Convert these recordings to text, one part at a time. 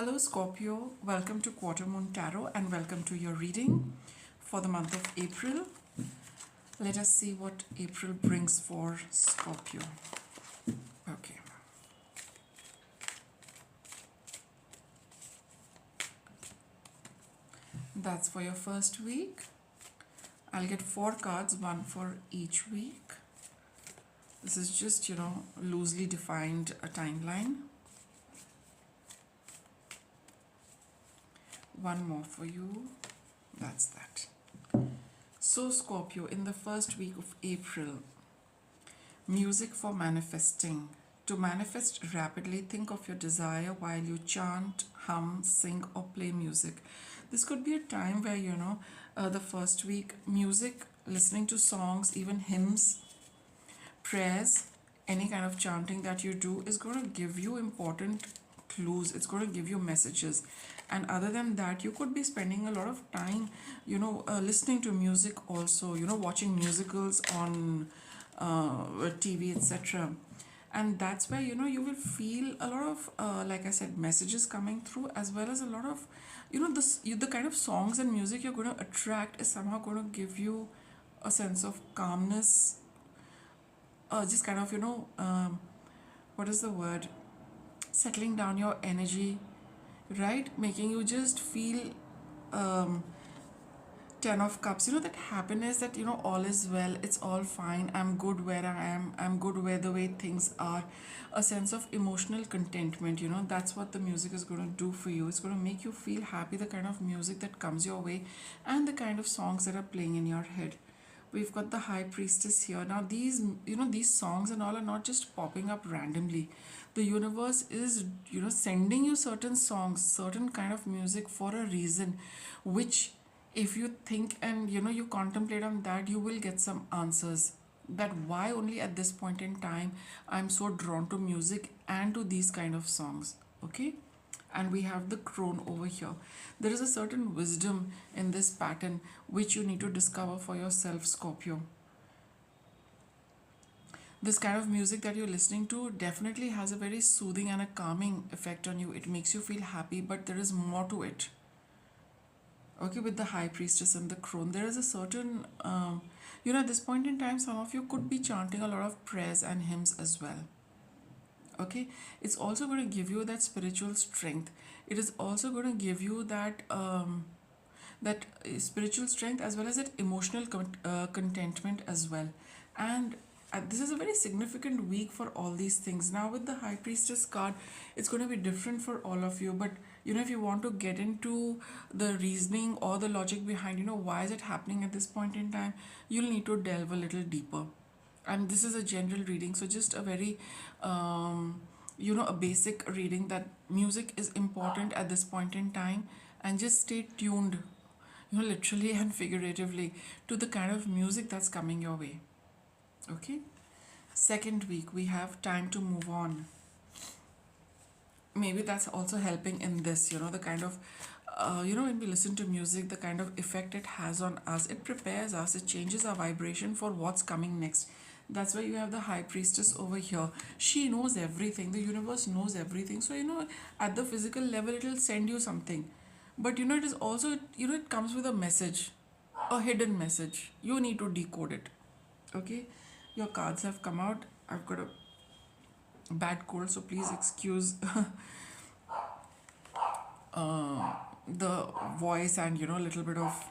Hello Scorpio, welcome to Quarter Moon Tarot and welcome to your reading for the month of April. Let us see what April brings for Scorpio. Okay. That's for your first week. I'll get 4 cards, one for each week. This is just, loosely defined a timeline. One more for you. That's that. So Scorpio, in the first week of April, music for manifesting. To manifest rapidly, think of your desire while you chant, hum, sing or play music. This could be a time where, the first week, music, listening to songs, even hymns, prayers, any kind of chanting that you do is going to give you important clues. It's going to give you messages. And other than that, you could be spending a lot of time, listening to music also, watching musicals on TV, etc. And that's where, you will feel a lot of, like I said, messages coming through, as well as a lot of, the kind of songs and music you're going to attract is somehow going to give you a sense of calmness, just kind of, what is the word? Settling down your energy, right? Making you just feel 10 of cups, that happiness that, all is well, it's all fine, I'm good where I am, I'm good where the way things are. A sense of emotional contentment, that's what the music is going to do for you. It's going to make you feel happy, the kind of music that comes your way and the kind of songs that are playing in your head. We've got the High Priestess here. Now these songs and all are not just popping up randomly. The universe is, sending you certain songs, certain kind of music for a reason, which if you think and, you contemplate on that, you will get some answers. That why only at this point in time, I'm so drawn to music and to these kind of songs. Okay? And we have the crone over here. There is a certain wisdom in this pattern which you need to discover for yourself, Scorpio. This kind of music that you're listening to definitely has a very soothing and a calming effect on you. It makes you feel happy, but there is more to it. Okay, with the High Priestess and the crone, there is a certain, at this point in time, some of you could be chanting a lot of prayers and hymns as well. Okay, it's also going to give you that spiritual strength. It is also going to give you that spiritual strength, as well as that emotional contentment as well. And this is a very significant week for all these things. Now with the High Priestess card, it's going to be different for all of you, but if you want to get into the reasoning or the logic behind, why is it happening at this point in time, you'll need to delve a little deeper. And this is a general reading, so just a very a basic reading that music is important at this point in time, and just stay tuned, literally and figuratively, to the kind of music that's coming your way. Okay, second week, we have time to move on. Maybe that's also helping in this, the kind of when we listen to music, the kind of effect it has on us, it prepares us, it changes our vibration for what's coming next. That's why you have the High Priestess over here. She knows everything. The universe knows everything. So, at the physical level, it will send you something. But, it is also, it comes with a message, a hidden message. You need to decode it. Okay? Your cards have come out. I've got a bad cold, so please excuse the voice and, a little bit of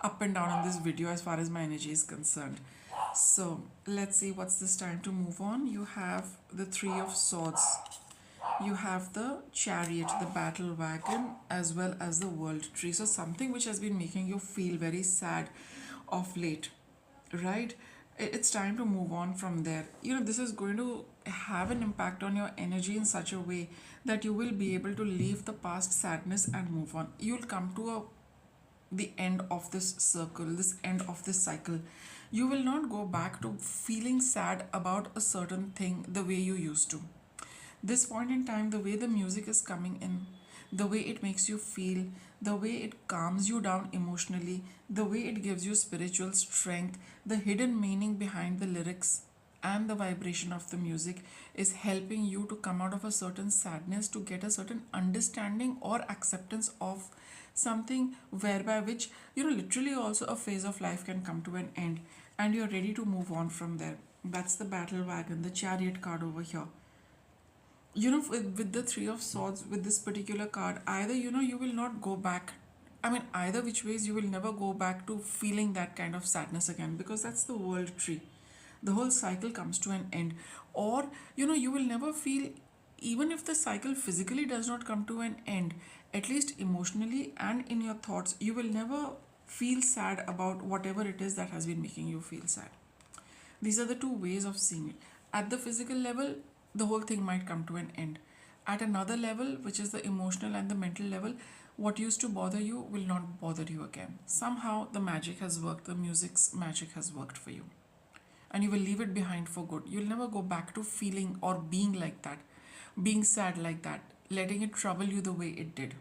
up and down in this video as far as my energy is concerned. So let's see what's this time to move on. You have the Three of Swords, you have the Chariot, the Battle Wagon, as well as the World Tree. So something which has been making you feel very sad of late, right? It's time to move on from there. This is going to have an impact on your energy in such a way that you will be able to leave the past sadness and move on. You'll come to the end of this circle, this end of this cycle. You will not go back to feeling sad about a certain thing the way you used to. This point in time, the way the music is coming in, the way it makes you feel, the way it calms you down emotionally, the way it gives you spiritual strength, the hidden meaning behind the lyrics, and the vibration of the music is helping you to come out of a certain sadness, to get a certain understanding or acceptance of something, whereby which, literally also a phase of life can come to an end and you're ready to move on from there. That's the battle wagon, the chariot card over here. With the three of swords, with this particular card, either you will not go back, I mean, either which ways you will never go back to feeling that kind of sadness again, because that's the world tree. The whole cycle comes to an end. Or you will never feel, even if the cycle physically does not come to an end, at least emotionally and in your thoughts, you will never feel sad about whatever it is that has been making you feel sad. These are the two ways of seeing it. At the physical level, the whole thing might come to an end. At another level, which is the emotional and the mental level, what used to bother you will not bother you again. Somehow the magic has worked, the music's magic has worked for you. And you will leave it behind for good. You'll never go back to feeling or being like that, being sad like that, letting it trouble you the way it did.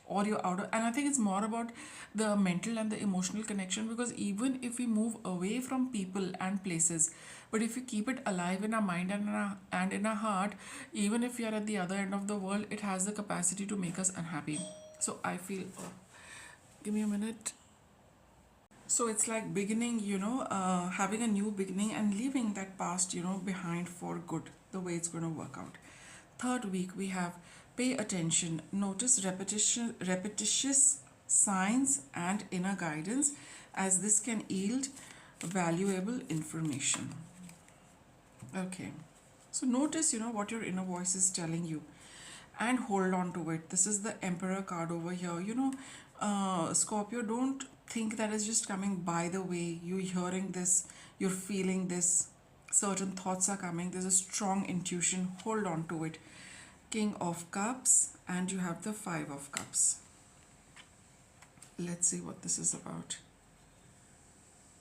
Or you're out of, and I think it's more about the mental and the emotional connection, because even if we move away from people and places, but if we keep it alive in our mind and in our heart, even if we are at the other end of the world, it has the capacity to make us unhappy. So I feel, give me a minute. So it's like beginning, having a new beginning and leaving that past, behind for good, the way it's going to work out. Third week, we have pay attention, notice repetitious signs and inner guidance, as this can yield valuable information. Okay. So notice, what your inner voice is telling you and hold on to it. This is the Emperor card over here. Scorpio, don't think that it's just coming by the way. You're hearing this, you're feeling this, certain thoughts are coming. There's a strong intuition. Hold on to it. King of Cups, and you have the Five of Cups. Let's see what this is about.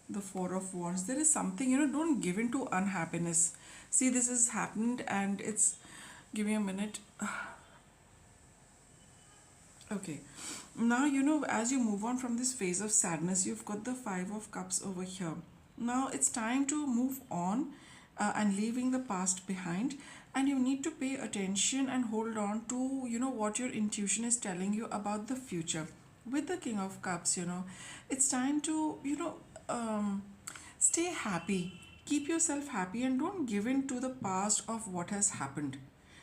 The Four of Wands. There is something, don't give in to unhappiness. See, this has happened and it's, give me a minute. Okay. Now, as you move on from this phase of sadness, you've got the Five of Cups over here. Now, it's time to move on and leaving the past behind. And you need to pay attention and hold on to, what your intuition is telling you about the future. With the King of Cups, it's time to, stay happy. Keep yourself happy and don't give in to the past of what has happened.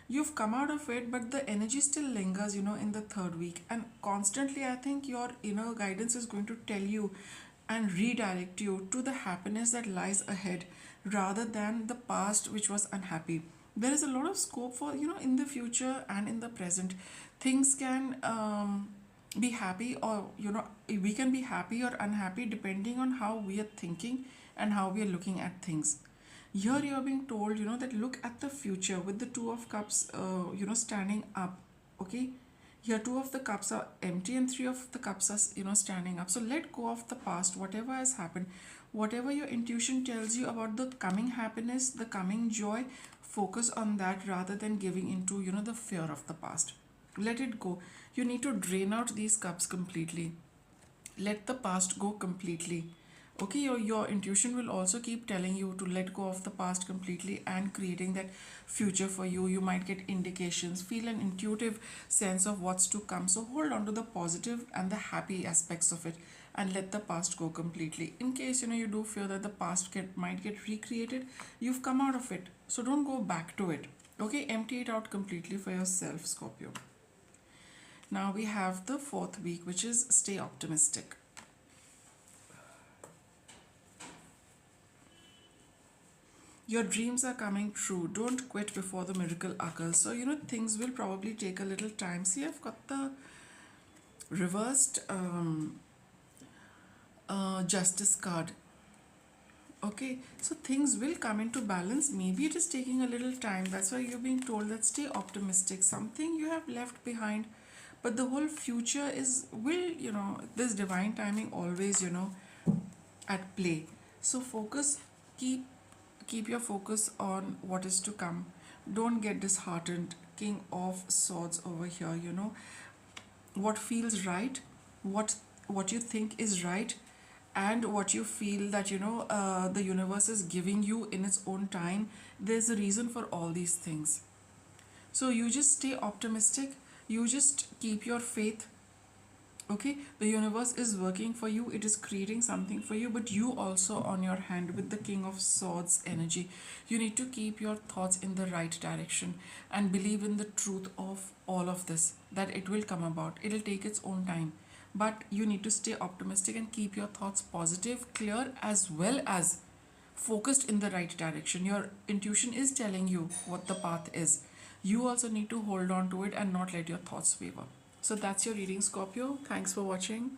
You've come out of it, but the energy still lingers, in the third week. And constantly, I think your inner guidance is going to tell you and redirect you to the happiness that lies ahead rather than the past, which was unhappy. There is a lot of scope for, in the future and in the present. Things can be happy, or, we can be happy or unhappy depending on how we are thinking and how we are looking at things. Here you are being told, that look at the future with the Two of Cups, standing up. Okay. Here, Two of the Cups are empty and Three of the Cups are, standing up. So let go of the past, whatever has happened, whatever your intuition tells you about the coming happiness, the coming joy, focus on that rather than giving into, the fear of the past. Let it go. You need to drain out these cups completely. Let the past go completely. Okay, your intuition will also keep telling you to let go of the past completely and creating that future for you. You might get indications, feel an intuitive sense of what's to come. So hold on to the positive and the happy aspects of it and let the past go completely. In case you do fear that the past might get recreated, you've come out of it. So don't go back to it. Okay, empty it out completely for yourself, Scorpio. Now we have the fourth week, which is stay optimistic. Your dreams are coming true. Don't quit before the miracle occurs. So, things will probably take a little time. See, I've got the reversed justice card. Okay, so things will come into balance. Maybe it is taking a little time. That's why you're being told that stay optimistic. Something you have left behind, but the whole future this divine timing always, at play. So focus, keep your focus on what is to come. Don't get disheartened. King of Swords over here, what feels right, what you think is right, and what you feel that the universe is giving you in its own time. There's a reason for all these things. So you just stay optimistic, you just keep your faith. Okay, the universe is working for you, it is creating something for you, but you also on your hand with the King of Swords energy, you need to keep your thoughts in the right direction and believe in the truth of all of this, that it will come about, it'll take its own time. But you need to stay optimistic and keep your thoughts positive, clear, as well as focused in the right direction. Your intuition is telling you what the path is. You also need to hold on to it and not let your thoughts waver. So that's your reading, Scorpio. Thanks for watching.